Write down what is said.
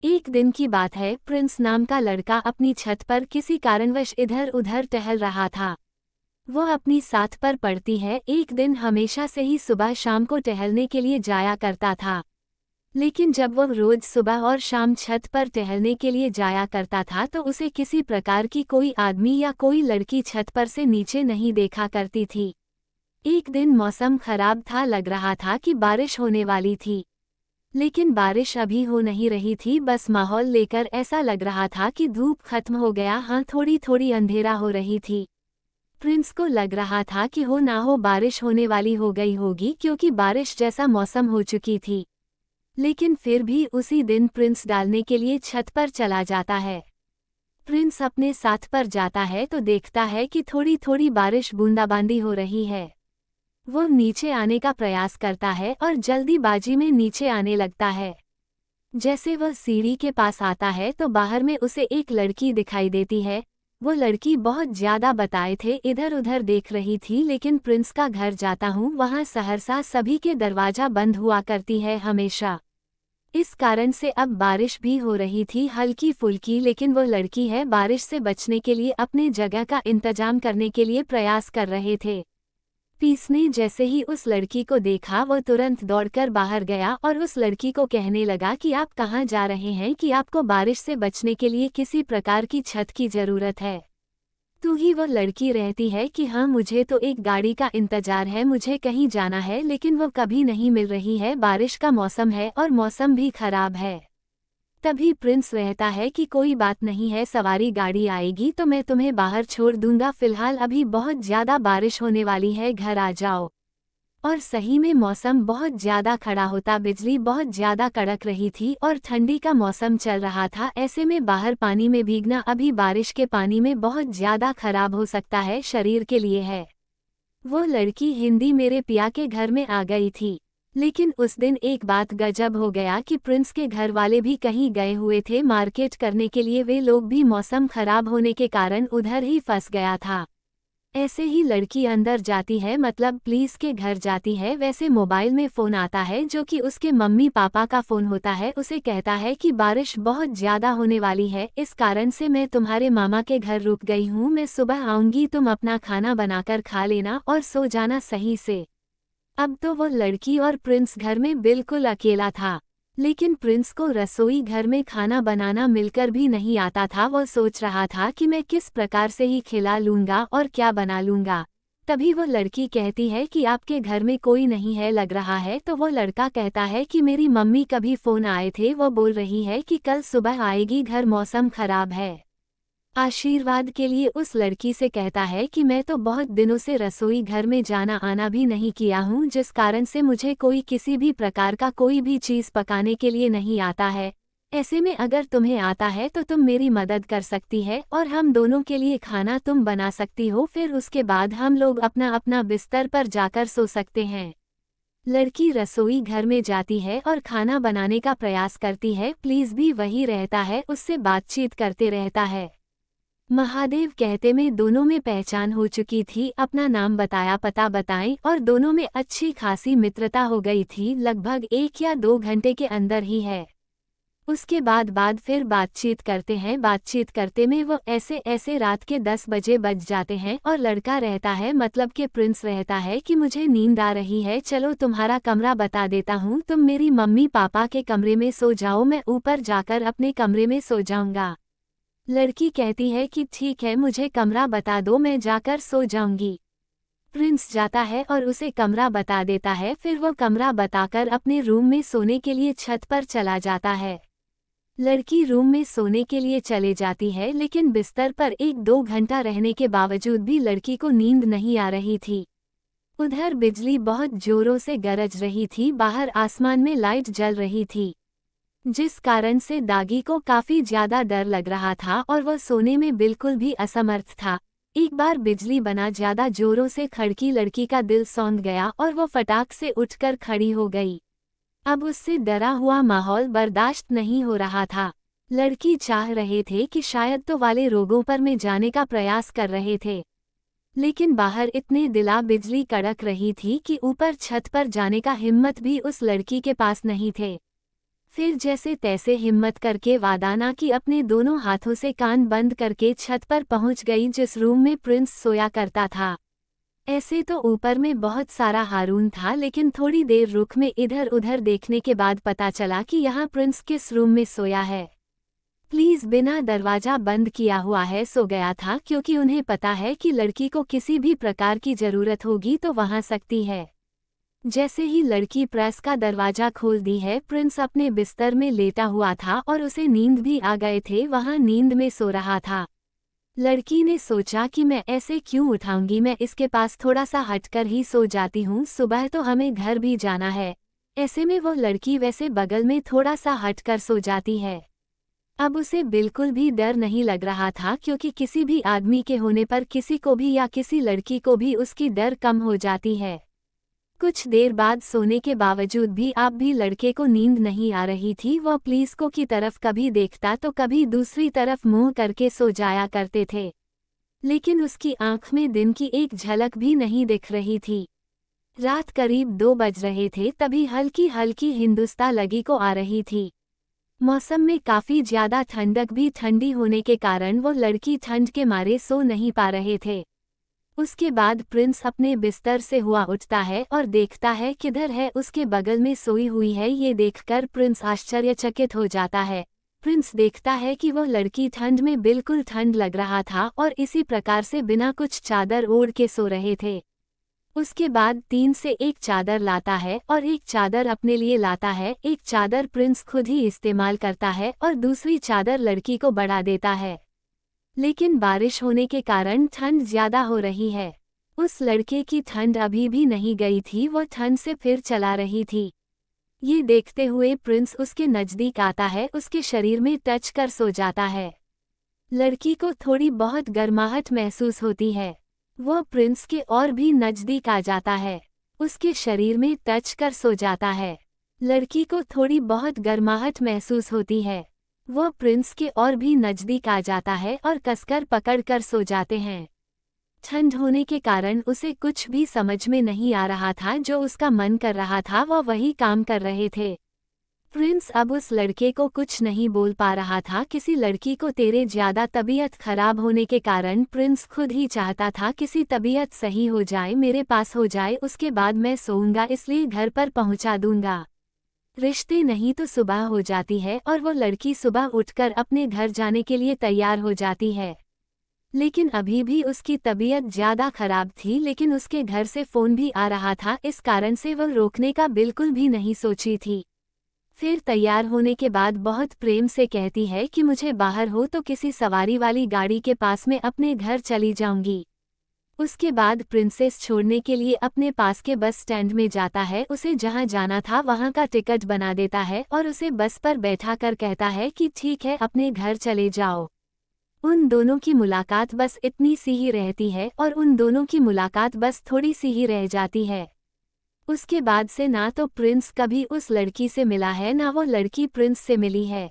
एक दिन की बात है, प्रिंस नाम का लड़का अपनी छत पर किसी कारणवश इधर उधर टहल रहा था। वह अपनी साथ पर पड़ती है एक दिन हमेशा से ही सुबह शाम को टहलने के लिए जाया करता था। लेकिन जब वह रोज सुबह और शाम छत पर टहलने के लिए जाया करता था तो उसे किसी प्रकार की कोई आदमी या कोई लड़की छत पर से नीचे नहीं देखा करती थी। एक दिन मौसम खराब था, लग रहा था कि बारिश होने वाली थी। लेकिन बारिश अभी हो नहीं रही थी, बस माहौल लेकर ऐसा लग रहा था कि धूप खत्म हो गया, हाँ थोड़ी थोड़ी अंधेरा हो रही थी। प्रिंस को लग रहा था कि हो ना हो बारिश होने वाली हो गई होगी, क्योंकि बारिश जैसा मौसम हो चुकी थी। लेकिन फिर भी उसी दिन प्रिंस डालने के लिए छत पर चला जाता है। प्रिंस अपने साथ पर जाता है तो देखता है कि थोड़ी थोड़ी बारिश बूंदाबांदी हो रही है। वो नीचे आने का प्रयास करता है और जल्दीबाजी में नीचे आने लगता है। जैसे वह सीढ़ी के पास आता है तो बाहर में उसे एक लड़की दिखाई देती है। वो लड़की बहुत ज्यादा बताए थे इधर उधर देख रही थी, लेकिन प्रिंस का घर जाता हूँ वहाँ सहरसा सभी के दरवाजा बंद हुआ करती है हमेशा। इस कारण से अब बारिश भी हो रही थी हल्की फुल्की, लेकिन वो लड़की है बारिश से बचने के लिए अपने जगह का इंतजाम करने के लिए प्रयास कर रहे थे। पीस ने जैसे ही उस लड़की को देखा वो तुरंत दौड़कर बाहर गया और उस लड़की को कहने लगा कि आप कहाँ जा रहे हैं, कि आपको बारिश से बचने के लिए किसी प्रकार की छत की जरूरत है। तू ही वो लड़की रहती है कि हाँ मुझे तो एक गाड़ी का इंतजार है, मुझे कहीं जाना है, लेकिन वो कभी नहीं मिल रही है, बारिश का मौसम है और मौसम भी खराब है। तभी प्रिंस रहता है कि कोई बात नहीं है, सवारी गाड़ी आएगी तो मैं तुम्हें बाहर छोड़ दूंगा, फिलहाल अभी बहुत ज्यादा बारिश होने वाली है, घर आ जाओ। और सही में मौसम बहुत ज्यादा खड़ा होता, बिजली बहुत ज्यादा कड़क रही थी और ठंडी का मौसम चल रहा था। ऐसे में बाहर पानी में भीगना अभी बारिश के पानी में बहुत ज्यादा खराब हो सकता है, शरीर के लिए है। वो लड़की हिंदी मेरे पिया के घर में आ गई थी। लेकिन उस दिन एक बात गजब हो गया कि प्रिंस के घर वाले भी कहीं गए हुए थे मार्केट करने के लिए, वे लोग भी मौसम खराब होने के कारण उधर ही फंस गया था। ऐसे ही लड़की अंदर जाती है, मतलब पुलिस के घर जाती है। वैसे मोबाइल में फ़ोन आता है जो कि उसके मम्मी पापा का फ़ोन होता है। उसे कहता है कि बारिश बहुत ज़्यादा होने वाली है, इस कारण से मैं तुम्हारे मामा के घर रुक गई हूँ, मैं सुबह आऊँगी, तुम अपना खाना बनाकर खा लेना और सो जाना सही से। अब तो वो लड़की और प्रिंस घर में बिल्कुल अकेला था। लेकिन प्रिंस को रसोई घर में खाना बनाना मिलकर भी नहीं आता था। वो सोच रहा था कि मैं किस प्रकार से ही खिला लूंगा और क्या बना लूंगा। तभी वो लड़की कहती है कि आपके घर में कोई नहीं है लग रहा है। तो वो लड़का कहता है कि मेरी मम्मी कभी फ़ोन आए थे, वो बोल रही है कि कल सुबह आएगी घर, मौसम खराब है। आशीर्वाद के लिए उस लड़की से कहता है कि मैं तो बहुत दिनों से रसोई घर में जाना आना भी नहीं किया हूँ, जिस कारण से मुझे कोई किसी भी प्रकार का कोई भी चीज़ पकाने के लिए नहीं आता है। ऐसे में अगर तुम्हें आता है तो तुम मेरी मदद कर सकती है और हम दोनों के लिए खाना तुम बना सकती हो, फिर उसके बाद हम लोग अपना अपना बिस्तर पर जाकर सो सकते हैं। लड़की रसोई घर में जाती है और खाना बनाने का प्रयास करती है। प्लीज भी वही रहता है, उससे बातचीत करते रहता है। महादेव कहते में दोनों में पहचान हो चुकी थी, अपना नाम बताया, पता बताएं और दोनों में अच्छी खासी मित्रता हो गई थी, लगभग 1 या 2 घंटे के अंदर ही है। उसके बाद फिर बातचीत करते हैं। बातचीत करते में वो ऐसे ऐसे रात के 10 बजे बज जाते हैं और लड़का रहता है, मतलब कि प्रिंस रहता है कि मुझे नींद आ रही है, चलो तुम्हारा कमरा बता देता हूँ, तुम मेरी मम्मी पापा के कमरे में सो जाओ, मैं ऊपर जाकर अपने कमरे में सो जाऊंगा। लड़की कहती है कि ठीक है, मुझे कमरा बता दो, मैं जाकर सो जाऊंगी। प्रिंस जाता है और उसे कमरा बता देता है। फिर वो कमरा बताकर अपने रूम में सोने के लिए छत पर चला जाता है। लड़की रूम में सोने के लिए चले जाती है, लेकिन बिस्तर पर 1-2 घंटा रहने के बावजूद भी लड़की को नींद नहीं आ रही थी। उधर बिजली बहुत जोरों से गरज रही थी, बाहर आसमान में लाइट जल रही थी, जिस कारण से दागी को काफी ज्यादा डर लग रहा था और वह सोने में बिल्कुल भी असमर्थ था। एक बार बिजली बना ज्यादा जोरों से खड़की, लड़की का दिल सौंध गया और वो फटाक से उठकर खड़ी हो गई। अब उससे डरा हुआ माहौल बर्दाश्त नहीं हो रहा था। लड़की चाह रहे थे कि शायद तो वाले रोगों पर में जाने का प्रयास कर रहे थे, लेकिन बाहर इतने दिला बिजली कड़क रही थी कि ऊपर छत पर जाने का हिम्मत भी उस लड़की के पास नहीं थे। फिर जैसे तैसे हिम्मत करके वादाना की अपने दोनों हाथों से कान बंद करके छत पर पहुंच गई जिस रूम में प्रिंस सोया करता था। ऐसे तो ऊपर में बहुत सारा हारून था, लेकिन थोड़ी देर रुक में इधर उधर देखने के बाद पता चला कि यहाँ प्रिंस किस रूम में सोया है। प्लीज बिना दरवाजा बंद किया हुआ है सो गया था, क्योंकि उन्हें पता है कि लड़की को किसी भी प्रकार की जरूरत होगी तो वहां सकती है। जैसे ही लड़की प्रेस का दरवाजा खोल दी है, प्रिंस अपने बिस्तर में लेटा हुआ था और उसे नींद भी आ गए थे, वहां नींद में सो रहा था। लड़की ने सोचा कि मैं ऐसे क्यों उठाऊंगी, मैं इसके पास थोड़ा सा हटकर ही सो जाती हूँ, सुबह तो हमें घर भी जाना है। ऐसे में वो लड़की वैसे बगल में थोड़ा सा हटकर सो जाती है। अब उसे बिल्कुल भी डर नहीं लग रहा था, क्योंकि किसी भी आदमी के होने पर किसी को भी या किसी लड़की को भी उसकी डर कम हो जाती है। कुछ देर बाद सोने के बावजूद भी अब भी लड़के को नींद नहीं आ रही थी। वह पुलिस की तरफ कभी देखता तो कभी दूसरी तरफ मुंह करके सो जाया करते थे, लेकिन उसकी आंख में दिन की एक झलक भी नहीं दिख रही थी। रात करीब 2 बज रहे थे, तभी हल्की हल्की हिंदुस्ता लगी को आ रही थी। मौसम में काफी ज्यादा ठंडक भी ठंडी होने के कारण वो लड़की ठंड के मारे सो नहीं पा रहे थे। उसके बाद प्रिंस अपने बिस्तर से हुआ उठता है और देखता है किधर है, उसके बगल में सोई हुई है। ये देखकर प्रिंस आश्चर्यचकित हो जाता है। प्रिंस देखता है कि वह लड़की ठंड में बिल्कुल ठंड लग रहा था और इसी प्रकार से बिना कुछ चादर ओढ़ के सो रहे थे। उसके बाद 3 से 1 चादर लाता है और एक चादर अपने लिए लाता है। एक चादर प्रिंस खुद ही इस्तेमाल करता है और दूसरी चादर लड़की को बढ़ा देता है। लेकिन बारिश होने के कारण ठंड ज्यादा हो रही है। उस लड़के की ठंड अभी भी नहीं गई थी, वो ठंड से फिर चला रही थी। ये देखते हुए प्रिंस उसके नजदीक आता है, उसके शरीर में टच कर सो जाता है। लड़की को थोड़ी बहुत गर्माहट महसूस होती है। वह प्रिंस के और भी नजदीक आ जाता है, उसके शरीर में टच कर सो जाता है। लड़की को थोड़ी बहुत गर्माहट महसूस होती है। वह प्रिंस के और भी नजदीक आ जाता है और कसकर पकड़कर सो जाते हैं। ठंड होने के कारण उसे कुछ भी समझ में नहीं आ रहा था। जो उसका मन कर रहा था वह वही काम कर रहे थे। प्रिंस अब उस लड़के को कुछ नहीं बोल पा रहा था। किसी लड़की को तेरे ज्यादा तबीयत खराब होने के कारण प्रिंस खुद ही चाहता था किसी तबीयत सही हो जाए, मेरे पास हो जाए, उसके बाद मैं सोऊंगा, इसलिए घर पर पहुंचा दूंगा। रिश्ते नहीं तो सुबह हो जाती है और वो लड़की सुबह उठकर अपने घर जाने के लिए तैयार हो जाती है। लेकिन अभी भी उसकी तबीयत ज्यादा खराब थी, लेकिन उसके घर से फोन भी आ रहा था, इस कारण से वह रोकने का बिल्कुल भी नहीं सोची थी। फिर तैयार होने के बाद बहुत प्रेम से कहती है कि मुझे बाहर हो तो किसी सवारी वाली गाड़ी के पास में अपने घर चली जाऊंगी। उसके बाद प्रिंसेस छोड़ने के लिए अपने पास के बस स्टैंड में जाता है। उसे जहां जाना था वहां का टिकट बना देता है और उसे बस पर बैठा कर कहता है कि ठीक है, अपने घर चले जाओ। उन दोनों की मुलाकात बस इतनी सी ही रहती है और उन दोनों की मुलाकात बस थोड़ी सी ही रह जाती है। उसके बाद से ना तो प्रिंस कभी उस लड़की से मिला है, ना वो लड़की प्रिंस से मिली है।